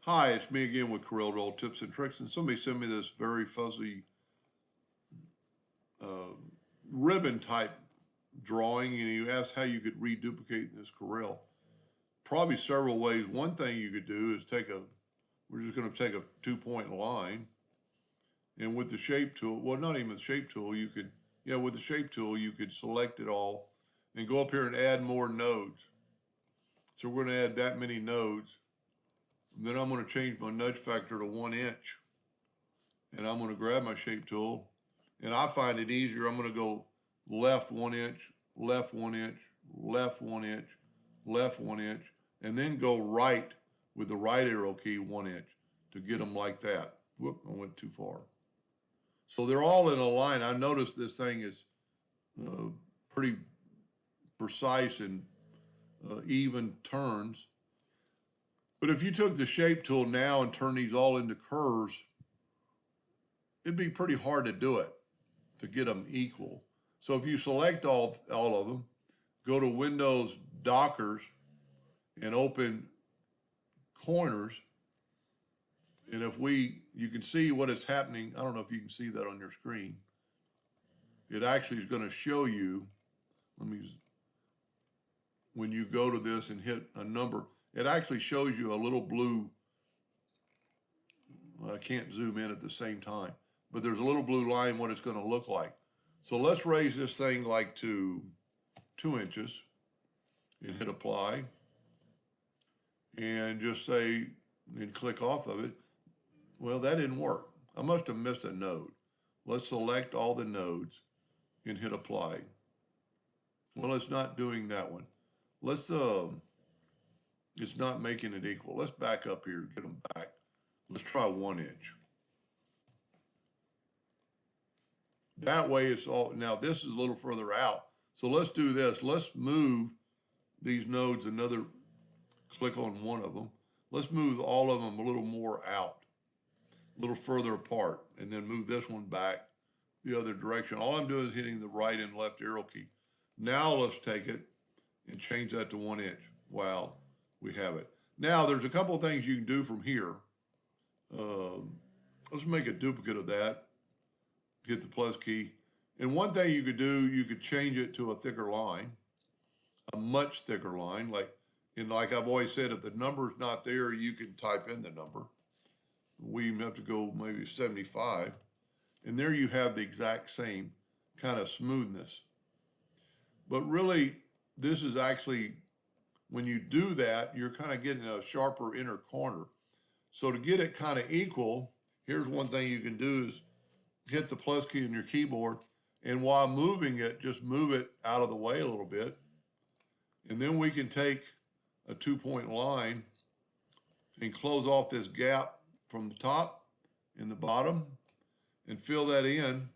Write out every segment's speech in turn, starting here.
Hi, it's me again with Corel Roll Tips and Tricks, and somebody sent me this very fuzzy uh, ribbon type drawing, and you asked how you could reduplicate this Corel. Probably several ways. One thing you could do is we're just going to take a 2-point line, and with the shape tool, well, not even the shape tool, with the shape tool, you could select it all and go up here and add more nodes. So we're going to add that many nodes. And then I'm going to change my nudge factor to 1 inch. And I'm going to grab my shape tool. And I find it easier. I'm going to go left 1 inch, left 1 inch, left 1 inch, left 1 inch, and then go right with the right arrow key 1 inch to get them like that. Whoop, I went too far. So they're all in a line. I noticed this thing is pretty precise and even turns. But if you took the shape tool now and turned these all into curves, it'd be pretty hard to do it, to get them equal. So if you select all of them, go to Windows Dockers and open corners. And you can see what is happening. I don't know if you can see that on your screen. It actually is going to show you, when you go to this and hit a number, it actually shows you a little blue, I can't zoom in at the same time, but there's a little blue line what it's going to look like. So let's raise this thing like to 2 inches and hit apply and just say, and click off of it. Well, that didn't work. I must have missed a node. Let's select all the nodes and hit apply. Well, it's not doing that one. It's not making it equal. Let's back up here, get them back. Let's try 1 inch. That way it's all, now this is a little further out. So let's do this. Let's move these nodes click on one of them. Let's move all of them a little more out, a little further apart, and then move this one back the other direction. All I'm doing is hitting the right and left arrow key. Now let's take it and change that to 1 inch. Wow, we have it. Now there's a couple of things you can do from here. Let's make a duplicate of that. Hit the plus key. And one thing you could do, you could change it to a thicker line, a much thicker line. Like I've always said, if the number's not there, you can type in the number. We even have to go maybe 75. And there you have the exact same kind of smoothness. But really, this is actually, when you do that, you're kind of getting a sharper inner corner. So to get it kind of equal, here's one thing you can do is hit the plus key on your keyboard, and while moving it, just move it out of the way a little bit. And then we can take a 2-point line and close off this gap from the top and the bottom and fill that in.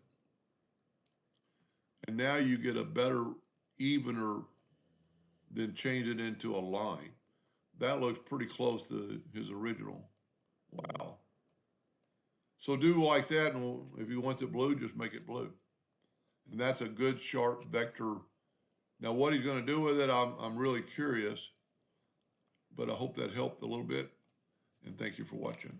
And now you get a better, evener than change it into a line. That looks pretty close to his original. Wow. So do like that, and if you want it blue, just make it blue. And that's a good sharp vector. Now what he's going to do with it, I'm really curious, but I hope that helped a little bit, and thank you for watching.